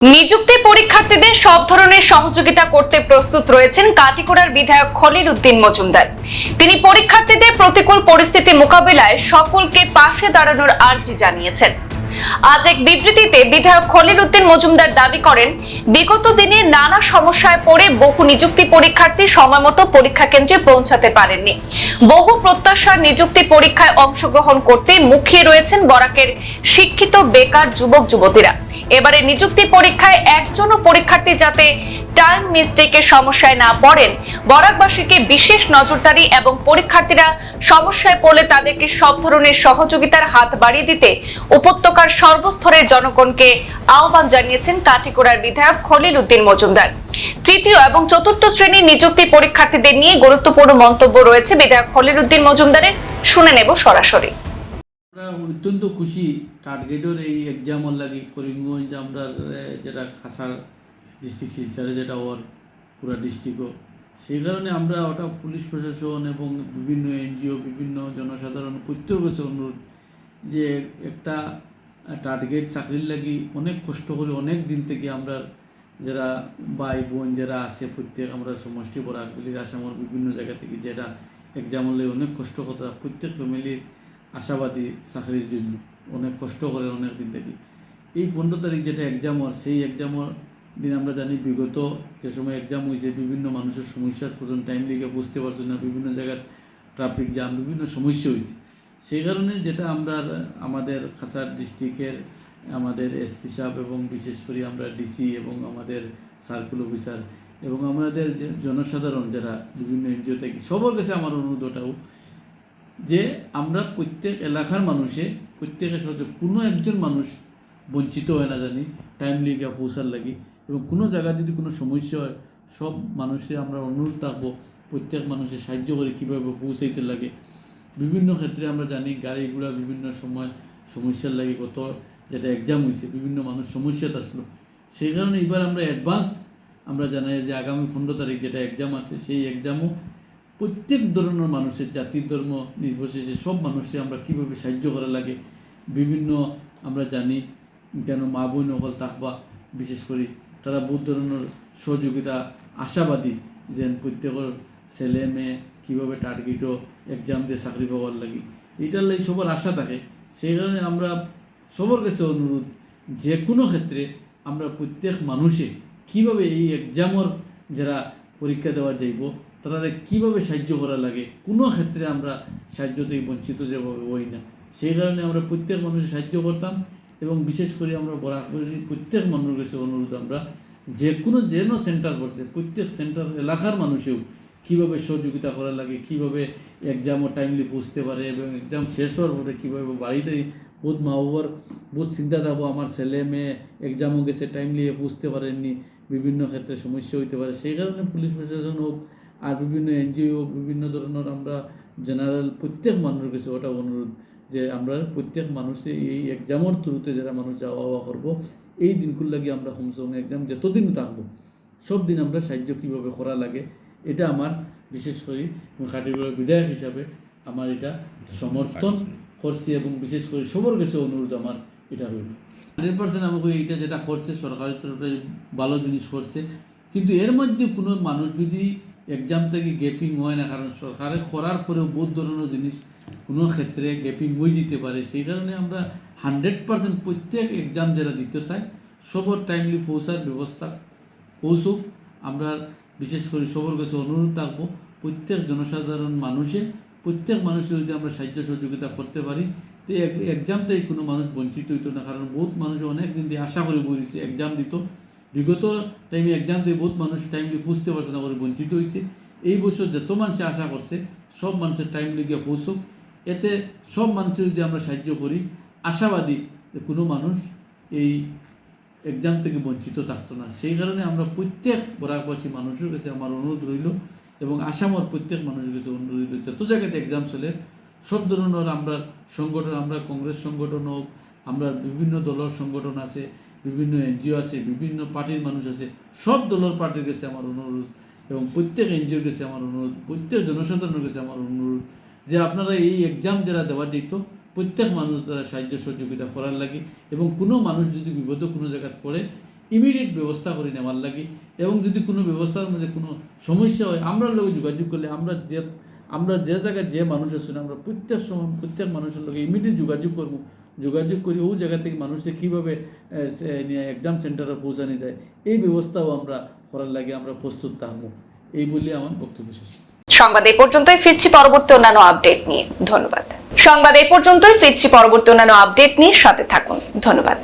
নিযুক্তি পরীক্ষার্থীদের সব ধরনের সহযোগিতা করতে প্রস্তুত রয়েছেন কাটিগড়ার বিধায়ক খলিল উদ্দিন মজুমদার। তিনি পরীক্ষার্থীদের প্রতিকূল পরিস্থিতি মোকাবিলায় সকলকে পাশে দাঁড়ানোর আর্জি জানিয়েছেন। আজ এক বিবৃতিতে বিধায়ক খলিল উদ্দিন মজুমদার দাবি করেন, বিগত দিনে নানা সমস্যায় পড়ে বহু নিযুক্তি পরীক্ষার্থী সময়মতো পরীক্ষা কেন্দ্রে পৌঁছাতে পারেননি। বহু প্রত্যাশার নিযুক্তি পরীক্ষায় অংশগ্রহণ করতে মুখিয়ে রয়েছেন বরাকের শিক্ষিত বেকার যুবক যুবতীরা। এবারে নিযুক্তি পরীক্ষায় একজনও পরীক্ষার্থী যাতে টাইম মিস্টেকের সমস্যায় না পড়েন, বরাকবাসীকে বিশেষ নজরদারি এবং পরীক্ষার্থীরা সমস্যায় পড়লে তাদেরকে সব ধরনের সহযোগিতার হাত বাড়িয়ে দিতে উপত্যকার সর্বস্তরের জনগণকে আহ্বান জানিয়েছেন কাটিগড়ার বিধায়ক খলিল উদ্দিন মজুমদার। তৃতীয় এবং চতুর্থ শ্রেণীর নিযুক্তি পরীক্ষার্থীদের নিয়ে গুরুত্বপূর্ণ মন্তব্য রয়েছে বিধায়ক খলিল উদ্দিন মজুমদারের। শুনে নেব সরাসরি। আমরা অত্যন্ত খুশি টার্গেটের এই এক্সামর লাগি করিমগঞ্জ আমরা যেটা খাসার ডিস্ট্রিক্ট শিলচরে যেটা ওর পুরা ডিস্ট্রিক্টও, সেই কারণে আমরা ওটা পুলিশ প্রশাসন এবং বিভিন্ন এনজিও বিভিন্ন জনসাধারণ প্রত্যেক কাছে অনুরোধ যে একটা টার্গেট চাকরির লাগি অনেক কষ্ট করে অনেক দিন থেকে আমরা যারা ভাই বোন যারা আছে প্রত্যেক আমরা সমষ্টি বরাকগুলির আসামের বিভিন্ন জায়গা থেকে যেটা এক্সামর লাগে অনেক কষ্ট করতে প্রত্যেক ফ্যামিলির আশাবাদী চাকরির জন্য অনেক কষ্ট করে অনেক দিন থেকে। এই 15 তারিখ যেটা এক্সামর, সেই এক্সামর দিন আমরা জানি বিগত যে সময় এক্সাম হয়েছে বিভিন্ন মানুষের সমস্যার পর্যন্ত টাইম লিগে বুঝতে পারছে না, বিভিন্ন জায়গায় ট্রাফিক জ্যাম বিভিন্ন সমস্যা হয়েছে। সেই কারণে যেটা আমরা আমাদের খাসার ডিস্ট্রিক্টের আমাদের এসপি সাহেব এবং বিশেষ করে আমরা ডিসি এবং আমাদের সার্কেল অফিসার এবং আমাদের জনসাধারণ যারা বিভিন্ন এনজিও থেকে সবার কাছে আমার অনুরোধ ওটাও যে আমরা প্রত্যেক এলাকার মানুষে প্রত্যেকের সাথে কোনো একজন মানুষ বঞ্চিত হয় না জানি টাইমলি গিয়ে পৌঁছার লাগি, এবং কোনো জায়গায় যদি কোনো সমস্যা হয় সব মানুষে আমরা অনুরোধ থাকবো প্রত্যেক মানুষের সাহায্য করে কীভাবে পৌঁছাইতে লাগে। বিভিন্ন ক্ষেত্রে আমরা জানি গাড়ি ঘোড়া বিভিন্ন সময় সমস্যার লাগে, গত যেটা এক্সাম হয়েছে বিভিন্ন মানুষ সমস্যাতে আসলো। সেই কারণে এবার আমরা অ্যাডভান্স আমরা জানাই যে আগামী 15 তারিখ যেটা এক্সাম আছে সেই এক্সামও প্রত্যেক ধরনের মানুষের জাতির ধর্ম নির্বিশেষে সব মানুষকে আমরা কীভাবে সাহায্য করা লাগে বিভিন্ন আমরা জানি কেন মা বোন অকল থাকবা বিশেষ করে তারা বহুত ধরনের সহযোগিতা আশাবাদী যে প্রত্যেকের ছেলে মেয়ে কীভাবে টার্গেটও এক্সাম দিয়ে চাকরি পাওয়ার লাগে এটার লাগে সবার আশা থাকে। সেই কারণে আমরা সবার কাছে অনুরোধ যে কোনো ক্ষেত্রে আমরা প্রত্যেক মানুষে কীভাবে এই এক্সামর যারা পরীক্ষা দেওয়া যাইব তারা কীভাবে সাহায্য করা লাগে, কোনো ক্ষেত্রে আমরা সাহায্য থেকে বঞ্চিত যেভাবে হই না। সেই কারণে আমরা প্রত্যেক মানুষের সাহায্য করতাম এবং বিশেষ করে আমরা বরাকবাড়ির প্রত্যেক মানুষের কাছে অনুরোধ আমরা যে কোনো যেন সেন্টার করছে প্রত্যেক সেন্টার এলাকার মানুষেও কীভাবে সহযোগিতা করা লাগে, কীভাবে এক্সামও টাইমলি পৌঁছতে পারে এবং এক্সাম শেষ হওয়ার পরে কীভাবে বাড়িতে বহুত মা বাবার বহুত চিন্তা থাকবো আমার ছেলে মেয়ে এক্সামও গেছে টাইমলি পৌঁছতে পারেননি, বিভিন্ন ক্ষেত্রে সমস্যা হইতে পারে। সেই কারণে পুলিশ প্রশাসন হোক আর বিভিন্ন এনজিও বিভিন্ন ধরনের আমরা জেনারেল প্রত্যেক মানুষের কাছে ওটা অনুরোধ যে আমরা প্রত্যেক মানুষে এই এক্সামের থ্রুতে যারা মানুষ যাওয়া আওয়া করবো এই দিনগুলো লাগে আমরা কমসে কম এক্সাম যতদিন থাকবো সব দিন আমরা সাহায্য কীভাবে করা লাগে এটা আমার বিশেষ করে কাটিগড়ার বিধায়ক হিসাবে আমার এটা সমর্থন করছি এবং বিশেষ করে সবার কাছে অনুরোধ আমার এটা রইল। 100% আমাকে এইটা যেটা করছে সরকারের তরফে ভালো জিনিস করছে, কিন্তু এর মধ্যে কোনো মানুষ যদি এক্সাম থেকে গ্যাপিং হয় না, কারণ সরকারে করার পরেও বহুত ধরনের জিনিস কোনো ক্ষেত্রে গ্যাপিং হয়ে যেতে পারে। সেই কারণে আমরা 100% প্রত্যেক এক্সাম যারা দিতে চাই সবার টাইমলি পৌঁছার ব্যবস্থা পৌঁছুক। আমরা বিশেষ করে সবার কাছে অনুরোধ থাকবো প্রত্যেক জনসাধারণ প্রত্যেক মানুষের যদি আমরা সাহায্য সহযোগিতা করতে পারি তো এক্সাম থেকে কোনো মানুষ বঞ্চিত হইতো না, কারণ বহুত মানুষ অনেক দিন দিয়ে আশা করে বলেছে এক্সাম দিত, বিগত টাইমে এক্সাম দিয়ে বহুত মানুষ টাইমলি পৌঁছতে পারছে না করে বঞ্চিত হয়েছে। এই বছর যত মানুষে আশা করছে সব মানুষের টাইমলি গিয়ে পৌঁছুক, এতে সব মানুষের যদি আমরা সাহায্য করি আশাবাদী কোনো মানুষ এই এক্সাম থেকে বঞ্চিত থাকতো না। সেই কারণে আমরা প্রত্যেক বরাকবাসী মানুষের কাছে আমার অনুরোধ রইল এবং আসামের প্রত্যেক মানুষের কাছে অনুরোধ রইল যত জায়গাতে এক্সাম চলে সব ধরনের আমরা সংগঠন, আমরা কংগ্রেস সংগঠন হোক, আমরা বিভিন্ন দলের সংগঠন আছে, বিভিন্ন এনজিও আছে, বিভিন্ন পার্টির মানুষ আছে, সব দলের পার্টির কাছে আমার অনুরোধ এবং প্রত্যেক এনজিওর কাছে আমার অনুরোধ, প্রত্যেক জনসাধারণের কাছে আমার অনুরোধ যে আপনারা এই এক্সাম যারা দেওয়া যেত প্রত্যেক মানুষ তারা সাহায্য সহযোগিতা করার লাগে এবং কোনো মানুষ যদি বিপদে কোনো জায়গায় পড়ে ইমিডিয়েট ব্যবস্থা করে নেওয়ার লাগে। এবং যদি কোনো ব্যবস্থার মধ্যে কোনো সমস্যা হয় আমরা লোকে যোগাযোগ করলে আমরা যে জায়গায় যে মানুষ আছেন আমরা প্রত্যেক মানুষের লোকে ইমিডিয়েট যোগাযোগ করি ওই জায়গা থেকে মানুষকে কীভাবে এক্সাম সেন্টারে পৌঁছানো যায় এই ব্যবস্থাও আমরা করার লাগে আমরা প্রস্তুত থাকবো। এই বলে আমার বক্তব্য শেষ। সংবাদ এই পর্যন্তই, ফিরছি পরবর্তী অন্যান্য আপডেট নিয়ে। ধন্যবাদ। সংবাদ এই পর্যন্তই, ফিরছি পরবর্তী অন্যান্য আপডেট নিয়ে। সাথে থাকুন। ধন্যবাদ।